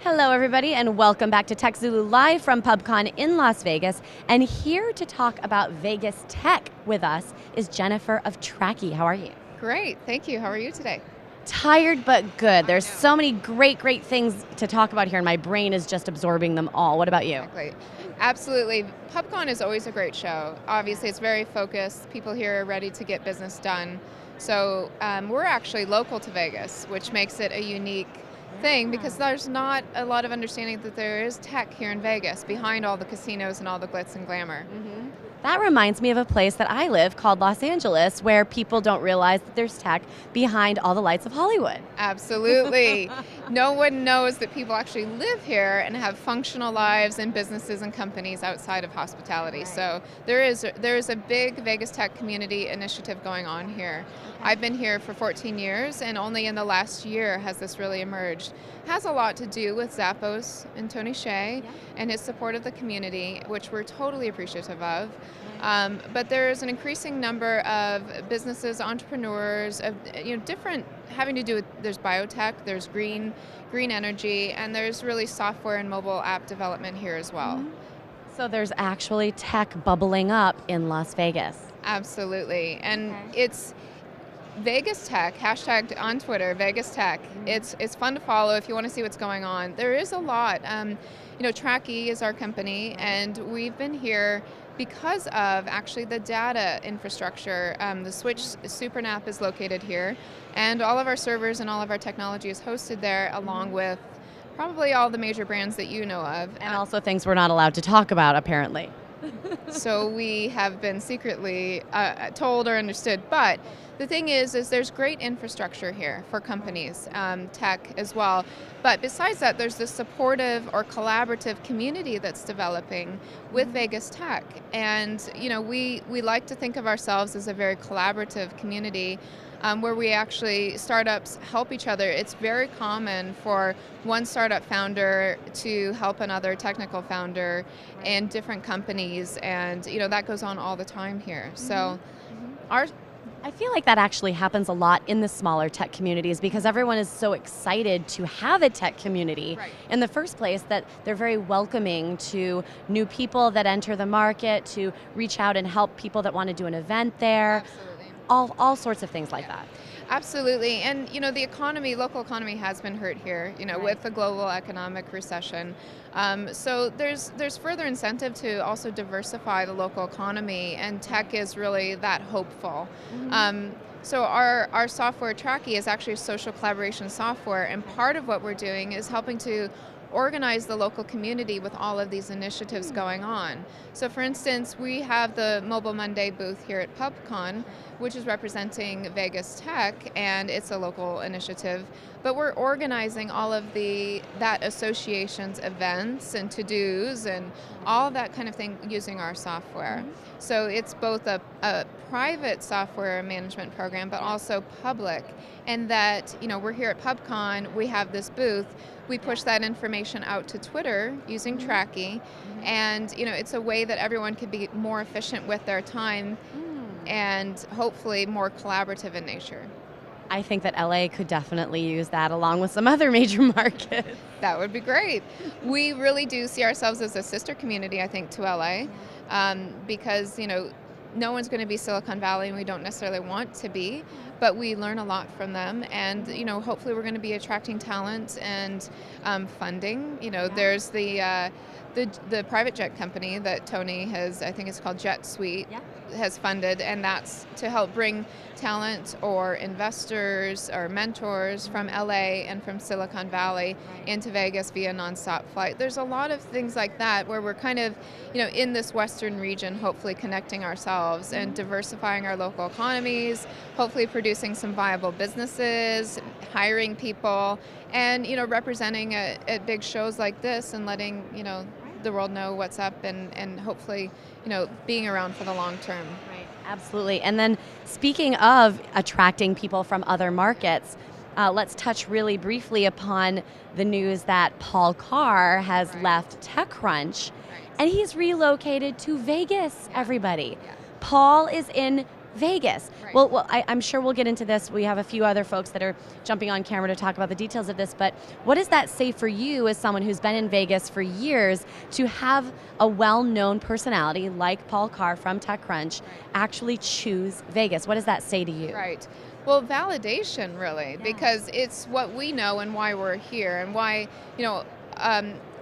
Hello, everybody, and welcome back to TechZulu live from Pubcon in Las Vegas. And here to talk about Vegas tech with us is Jennifer of Tracky. How are you? Great, thank you. How are you today? Tired but good. There's so many great things to talk about here, and my brain is just absorbing them all. What about you? Exactly. Absolutely. Pubcon is always a great show. Obviously, it's very focused. People here are ready to get business done. So we're actually local to Vegas, which makes it a unique thing because there's not a lot of understanding that there is tech here in Vegas behind all the casinos and all the glitz and glamour. Mm-hmm. That reminds me of a place that I live called Los Angeles, where people don't realize that there's tech behind all the lights of Hollywood. Absolutely. No one knows that people actually live here and have functional lives and businesses and companies outside of hospitality. Right. So there is a big Vegas tech community initiative going on here. Okay. I've been here for 14 years, and only in the last year has this really emerged. It has a lot to do with Zappos and Tony Hsieh and his support of the community, which we're totally appreciative of. But there's an increasing number of businesses, entrepreneurs, of different having to do with, there's biotech, there's green energy, and there's really software and mobile app development here as well. Mm-hmm. So there's actually tech bubbling up in Las Vegas. Absolutely, and it's Vegas Tech, hashtagged on Twitter, Vegas Tech. Mm-hmm. It's fun to follow if you want to see what's going on. There is a lot. Tracky is our company, and we've been here because of actually the data infrastructure. The Switch SuperNAP is located here, and all of our servers and all of our technology is hosted there, along with probably all the major brands that you know of. And also things we're not allowed to talk about, apparently. So we have been secretly told or understood, but the thing is there's great infrastructure here for companies, tech as well. But besides that, there's this supportive or collaborative community that's developing with Vegas Tech. And we like to think of ourselves as a very collaborative community, where we actually, startups help each other. It's very common for one startup founder to help another technical founder in different companies, and that goes on all the time here. So I feel like that actually happens a lot in the smaller tech communities because everyone is so excited to have a tech community in the first place that they're very welcoming to new people that enter the market, to reach out and help people that want to do an event there. Absolutely. All sorts of things like that. Absolutely, and the local economy has been hurt here, with the global economic recession. So there's further incentive to also diversify the local economy, and tech is really that hopeful. Mm-hmm. So our software, Tracky, is actually a social collaboration software, and part of what we're doing is helping to organize the local community with all of these initiatives going on. So for instance, we have the Mobile Monday booth here at Pubcon, which is representing Vegas Tech, and it's a local initiative. But we're organizing all of that association's events and to-dos and all that kind of thing using our software. Mm-hmm. So it's both a private software management program, but also public. And that, we're here at Pubcon, we have this booth, we push that information out to Twitter using Tracky, and it's a way that everyone can be more efficient with their time and hopefully more collaborative in nature. I think that LA could definitely use that along with some other major markets. That would be great. We really do see ourselves as a sister community, I think, to LA, because no one's going to be Silicon Valley, and we don't necessarily want to be, but we learn a lot from them, and hopefully we're going to be attracting talent and funding. There's the private jet company that Tony has, I think it's called Jet Suite, has funded, and that's to help bring talent or investors or mentors from LA and from Silicon Valley into Vegas via nonstop flight. There's a lot of things like that where we're kind of, in this Western region, hopefully connecting ourselves and diversifying our local economies, hopefully producing some viable businesses, hiring people, and representing at big shows like this and letting the world know what's up, and hopefully being around for the long term. Right, absolutely. And then speaking of attracting people from other markets, let's touch really briefly upon the news that Paul Carr has left TechCrunch, and he's relocated to Vegas, everybody. Paul is in Vegas. Right. Well, I'm sure we'll get into this. We have a few other folks that are jumping on camera to talk about the details of this, but what does that say for you as someone who's been in Vegas for years to have a well-known personality like Paul Carr from TechCrunch actually choose Vegas? What does that say to you? Right. Well, validation, really, because it's what we know and why we're here and why,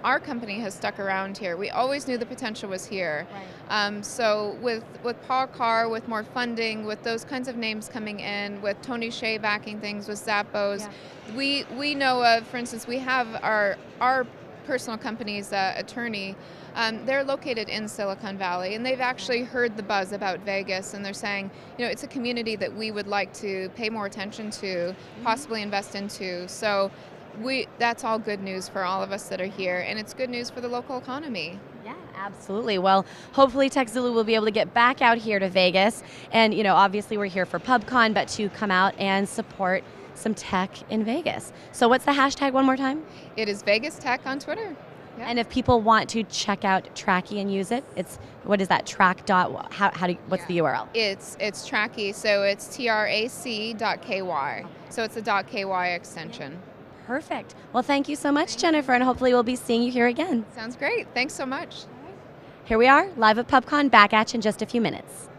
our company has stuck around here. We always knew the potential was here. Right. So with Paul Carr, with more funding, with those kinds of names coming in, with Tony Hsieh backing things, with Zappos, we know of, for instance, we have our personal company's attorney. They're located in Silicon Valley, and they've actually heard the buzz about Vegas, and they're saying, it's a community that we would like to pay more attention to, possibly invest into. So that's all good news for all of us that are here, and it's good news for the local economy. Yeah, absolutely. Well, hopefully TechZulu will be able to get back out here to Vegas, and obviously we're here for Pubcon, but to come out and support some tech in Vegas. So what's the hashtag one more time? It is Vegas Tech on Twitter. Yeah. And if people want to check out Tracky and use it, it's, what is that, what's the URL? It's Tracky, so it's trac.ky. So it's a .ky extension. Perfect. Well, thank you so much, Jennifer, and hopefully we'll be seeing you here again. Sounds great. Thanks so much. Here we are, live at Pubcon, back at you in just a few minutes.